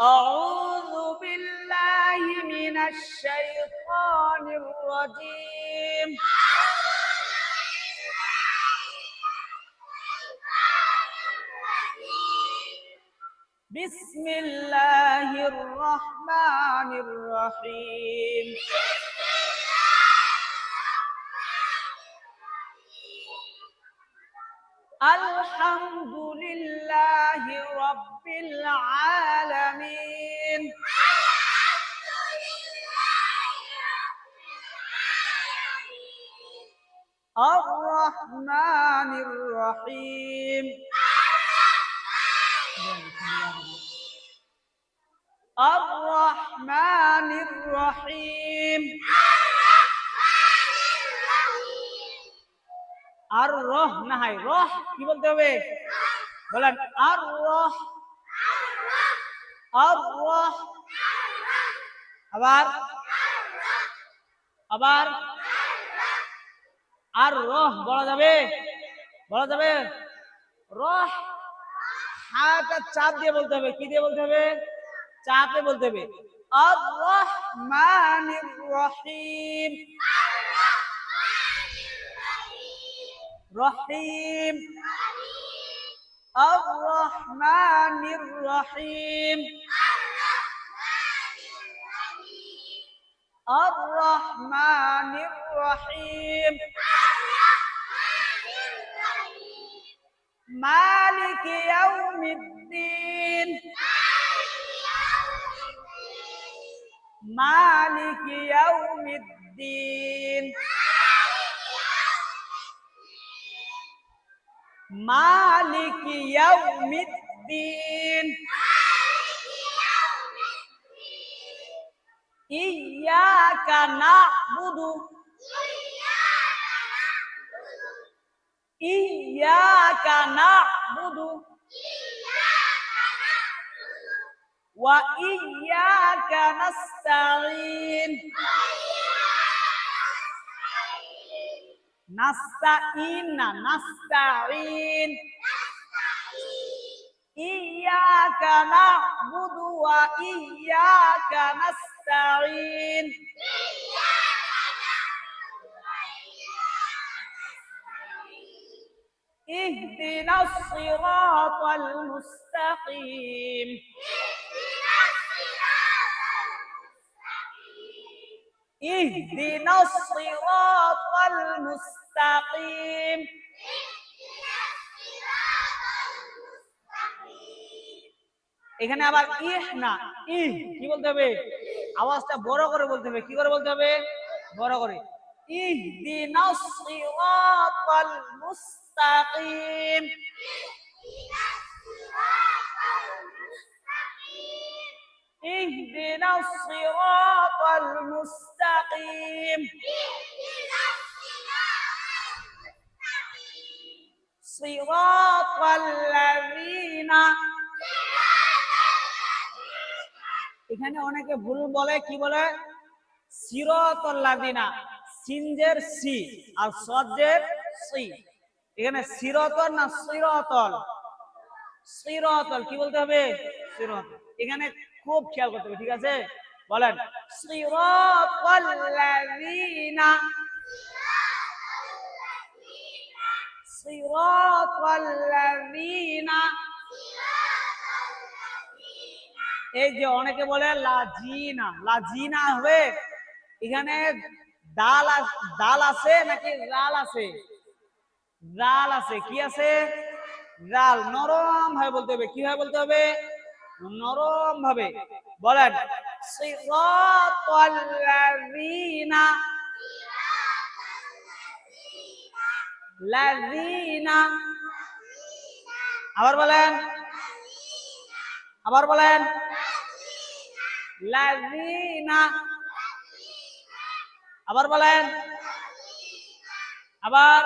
أعوذ بالله من الشيطان الرجيم بسم الله الرحمن الرحيم الحمد لله رب العالمين الرحمن الرحيم الرحمن الرحيم আর রহ না হয় রহ কি বলতে হবে বলেন আর রহ আর রহ আবার আবার আর রহ বলা যাবে রহ হাটা চাপ দিয়ে বলতে হবে কি দিয়ে বলতে হবে চাপে বলতে হবে আর রহমানির রহিম রহিম الرحمن الرحيم الرحمن الرحيم مالك يوم الدين مالك يوم الدين مالك يوم الدين إياك نعبد إياك نعبد وإياك نستعين نستعين نستعين إياك نعبد وإياك نستعين اهدنا الصراط المستقيم اهدنا الصراط المستقيم এখানে আবার ইহ না ইহ কি বলতে হবে আওয়াজটা বড় করে বলতে হবে কি করে বলতে হবে বড় করে ইহদিনাস সিরাতাল মুস্তাকিম ইহদিনাস সিরাতাল মুস্তাকিম সিরাতাল লাযিনা এখানে অনেকে ভুল বলে কি বলে সিরাতাল লাযিনা সিনজের সি আর সজের সি এখানে সিরাতাল না সিরাতাল সিরাতাল কি বলতে হবে সিরাতাল এখানে খুব খেয়াল করতে হবে ঠিক আছে বলেন সিরাতাল লাযিনা সিরাতাল লাযিনা এই যে অনেকে বলে লাজিনা লাজিনা হবে এখানে দাল আছে নাকি জাল আছে জাল আছে কি আছে জাল নরম ভাবে বলতে হবে কি ভাবে বলতে হবে নরম ভাবে বলেন সিরাতাল লাযিনা লাযিনা আবার বলেন লাযিনা আবার বলেন আবার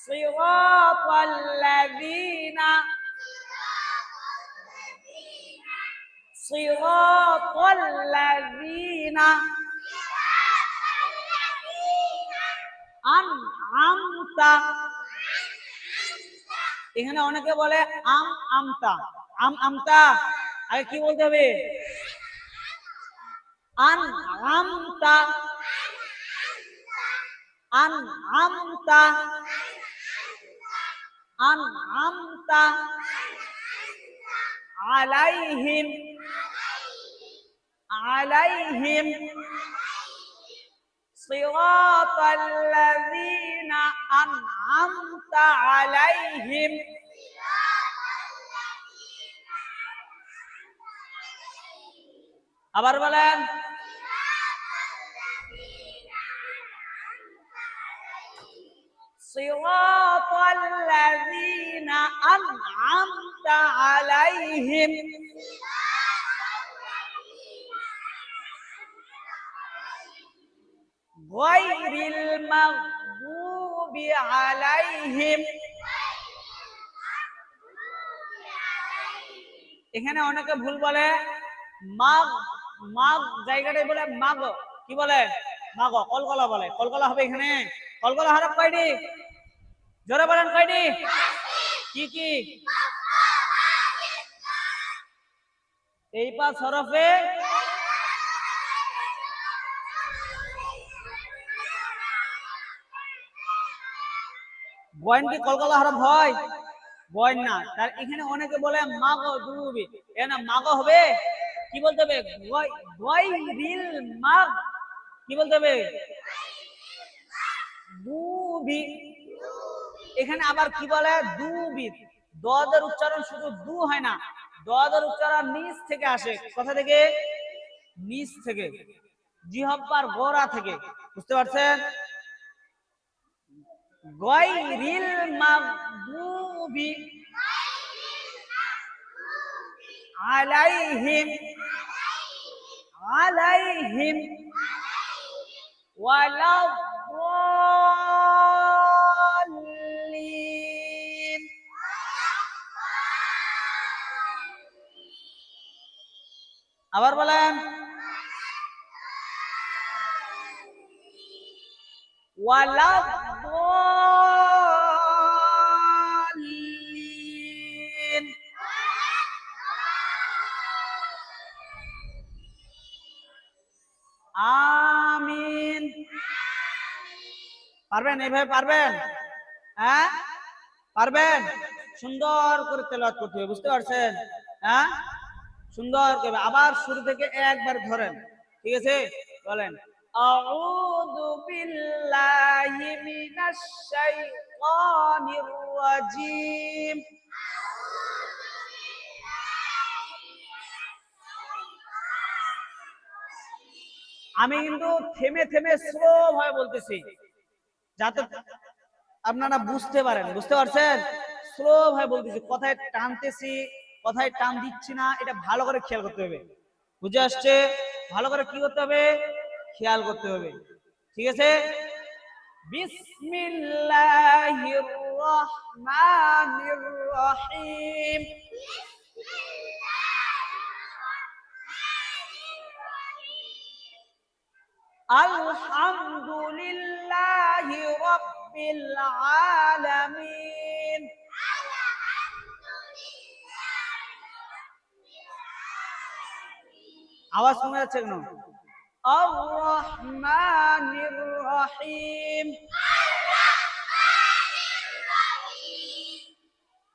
সিরাতাল লাযিনা সিরাতাল লাযিনা আনআমতা এখানে অনেকে বলে আমতা আগে কি বলতে হবে? আনআমতা, আনআমতা, আনআমতা আলাইহিম, আলাইহিম সিরাতাল লাযীনা আনআমতা আলাইহিম। আবার বলেন, সিরাতাল লাযীনা আনআমতা আলাইহিম। গায়রিল মাগদুবি আলাইহিম। এখানে অনেকে ভুল বলে মাগ, মাগ জায়গাটায় বলে মাগ, কি বলে? মাগ, কলকলা বলে। কলকলা হবে এখানে। কলকলা হরফ কয়টি? জোরে বলেন কয়টি? কি কি? এই 5 হরফে গয়ন কি কলকলা হরফ হয়? গয়ন না। তার এখানে অনেকে বলে মাগ দুবি, এখানে মাগ হবে, কি বলতে হবে? গায়রিল মাগ, কি বলতে হবে? দুবি। এখানে আবার কি বলে? দুবি। দদের উচ্চারণ শুধু দু হয় না, দদের উচ্চারণ নিচ থেকে আসে। কোথা থেকে? নিচ থেকে, জিহ্বার গোড়া থেকে। বুঝতে পারছেন? গায়রিল মাগদুবি আলাইহিম, আলাইহিম ওয়ালাদ-দাল্লিন। আবার বলেন, ওয়ালাদ-দাল্লিন। আমিন। পারবেন? এইভাবে পারবেন? হ্যাঁ পারবেন? সুন্দর করে তেলাওয়াত করতে হবে। বুঝতে পারছেন? হ্যাঁ সুন্দর করে। আবার শুরু থেকে একবার ধরেন, ঠিক আছে? বলেন, আউযু বিল্লাহি মিনাশ শাইতানির রাজীম। আমি কিন্তু থেমে থেমে স্লো ভাবে বলতেছি, যাতে আপনারা বুঝতে পারেন। বুঝতে পারছেন? স্লো ভাবে বলতেছি, কথায় টানতেছি, কথায় টান দিচ্ছি না, এটা ভালো করে খেয়াল করতে হবে। বুঝে আসছে? ভালো করে কি করতে হবে? খেয়াল করতে হবে। ঠিক আছে? বিসমিল্লাহির রহমানির রহিম। আলহামদুলিল্লাহি রাব্বিল আলামিন। আওয়াজ কমে যাচ্ছে কেন? আর রহমানির রহিম।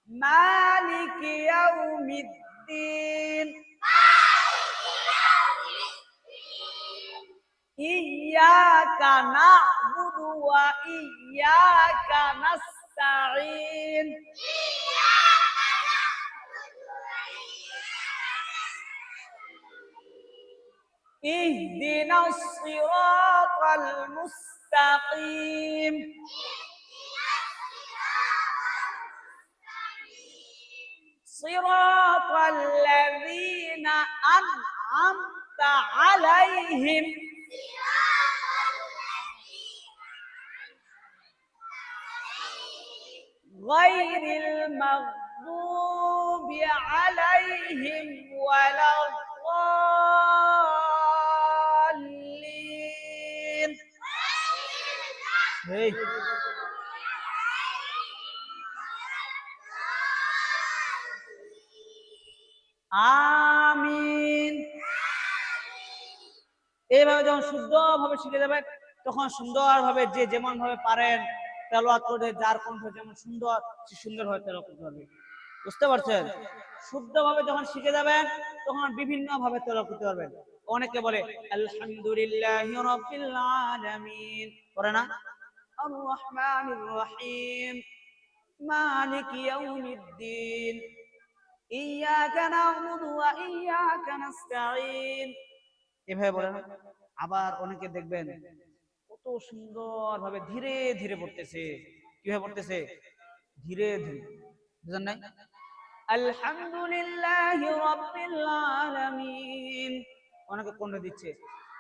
মালিক ইয়াউমিদ্দিন। ইয়াকা না'বুদু ওয়া ইয়াকা নাস্তাঈন। ইহদিনাস সিরাতাল মুস্তাকিম। সিরাতাল লাযীনা আন'আমতা আলাইহিম। গায়রিল মাগদুবি আলাইহিম ওয়ালাদ-দাল্লিন। এই আ এইভাবে যখন শুদ্ধভাবে শিখে যাবেন তখন সুন্দরভাবে যে যেমন ভাবে পারেন তেলাওয়াত করে, যার কণ্ঠ যেমন সুন্দর সে সুন্দরভাবে তেলাওয়াত করতে পারবে। বুঝতে পারছেন? শুদ্ধভাবে যখন শিখে যাবেন তখন বিভিন্ন ভাবে তেলাওয়াত করতে পারবেন। অনেকে বলে আলহামদুলিল্লাহি রাব্বিল আলামিন, করে না? আর রহমানির রহিম, মালিকি ইয়াউমিদ্দিন, ইয়াকা না'বুদু ওয়া ইয়াকা নাস্তাঈন, এভাবে বলে না? আবার অনেকে দেখবেন কত সুন্দর ভাবে ধীরে ধীরে পড়তেছে। কিভাবে পড়তেছে? ধীরে ধীরে। বুঝেন নাই? আলহামদুলিল্লাহি রাব্বিল আলামিন, অনেকে কণ্ঠ দিচ্ছে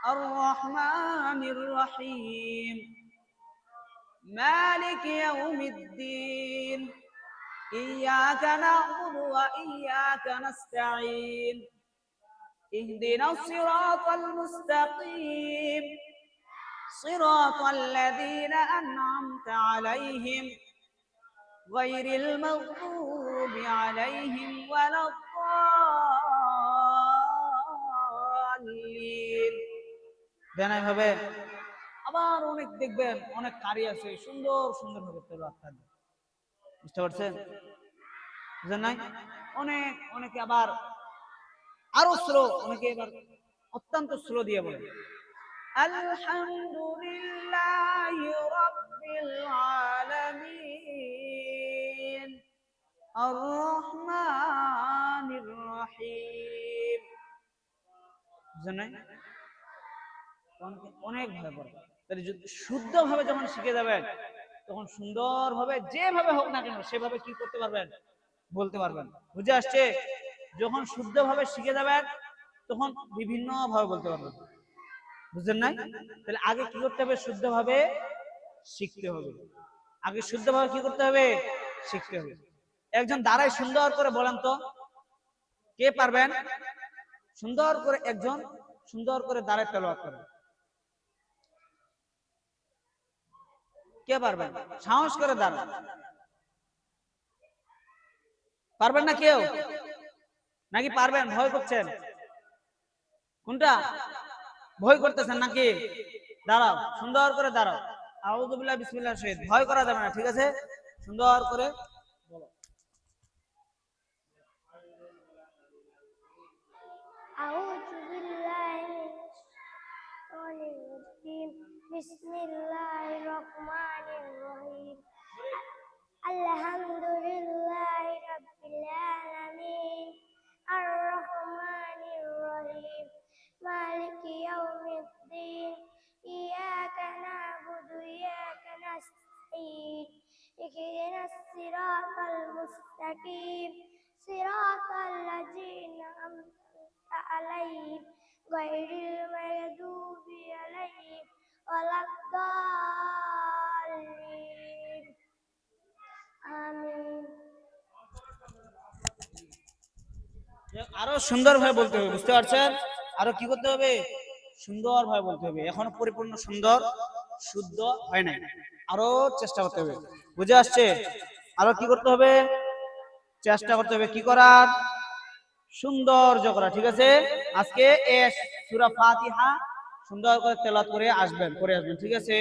আর রহমানির রহিম, মালিকি ইয়াউমিদ্দিন, ইয়াকা না'বুদু ওয়া ইয়াকা নাস্তাঈন, ইহদিনাস সিরাতাল মুস্তাকিম, সিরাতাল লাযীনা আন'আমতা আলাইহিম গায়রিল মাগদুবি আলাইহিম ওয়ালাদ-দাল্লিন। দেন এইভাবে। আবার অনেক দেখবেন অনেক কারি আছে সুন্দর সুন্দর ভাবে তেলাওয়াত করে। বুঝতে পারছেন? বুঝেন নাই? অনেকে আবার আরো স্লো, অনেকে এবার অত্যন্ত স্লো দিয়ে বলে আলহামদুলিল্লাহি রাব্বিল আলামিন আর রহমানির রহিম। বুঝেন নাই? অনেক ভাবে পড়ে। তাহলে শুদ্ধভাবে যখন শিখে যাবেন তখন সুন্দরভাবে যেভাবে হোক না কেন সেভাবে কি করতে পারবেন? বলতে পারবেন। বুঝে আসছে? যখন শুদ্ধভাবে শিখে যাবেন তখন বিভিন্ন ভাবে বলতে পারবেন। বুঝলেন নাই? তাহলে আগে কি করতে হবে? শুদ্ধভাবে শিখতে হবে। আগে শুদ্ধভাবে কি করতে হবে? শিখতে হবে। একজন দাঁড়ায় সুন্দর করে বলেন তো, কে পারবেন সুন্দর করে? একজন সুন্দর করে দাঁড়ায় তেলাওয়াত করবে, কে পারবেন? সাহস করে দাঁড়ান। পারবেন না কেউ? নাকি পারবেন? ভয় করছেন? কোনটা? ভয় করতেছেন নাকি? দাঁড়াও, সুন্দর করে দাঁড়াও। আউযু বিল্লাহি বিসমিল্লাহির শহীদ। ভয় করা যাবে না, ঠিক আছে? সুন্দর করে বলো। আউযু বিল্লাহি মিনাশ শাইতানির রাজিম। বিসমিল্লাহির রহমানির রহিম। আলহামদুলিল্লাহি রাব্বিল আলামিন আর রহমানির রহিম মালিকি ইয়াউমিদ্দিন ইয়াকা না'বুদু ওয়া ইয়াকা নাস্তাঈন ইহদিনাস সিরাতাল মুস্তাকিম সিরাতাল লাযীনা আন'আমতা আলাইহিম গায়রিল মাগদুবি আলাইহিম ওয়ালাদ-দাল্লিন। আমিন। আরো সুন্দর ভাবে বলতে হবে। বুঝতে পারছেন? আরো কি করতে হবে? সুন্দর ভাবে বলতে হবে। এখনো পরিপূর্ণ সুন্দর শুদ্ধ হয় নাই, আরো চেষ্টা করতে হবে। বুঝে আসছে? আরো কি করতে হবে? চেষ্টা করতে হবে। কি করার? সৌন্দর্য করা। ঠিক আছে? আজকে সূরা ফাতিহা সুন্দর করে তেলাওয়াত করে আসবেন, ঠিক আছে?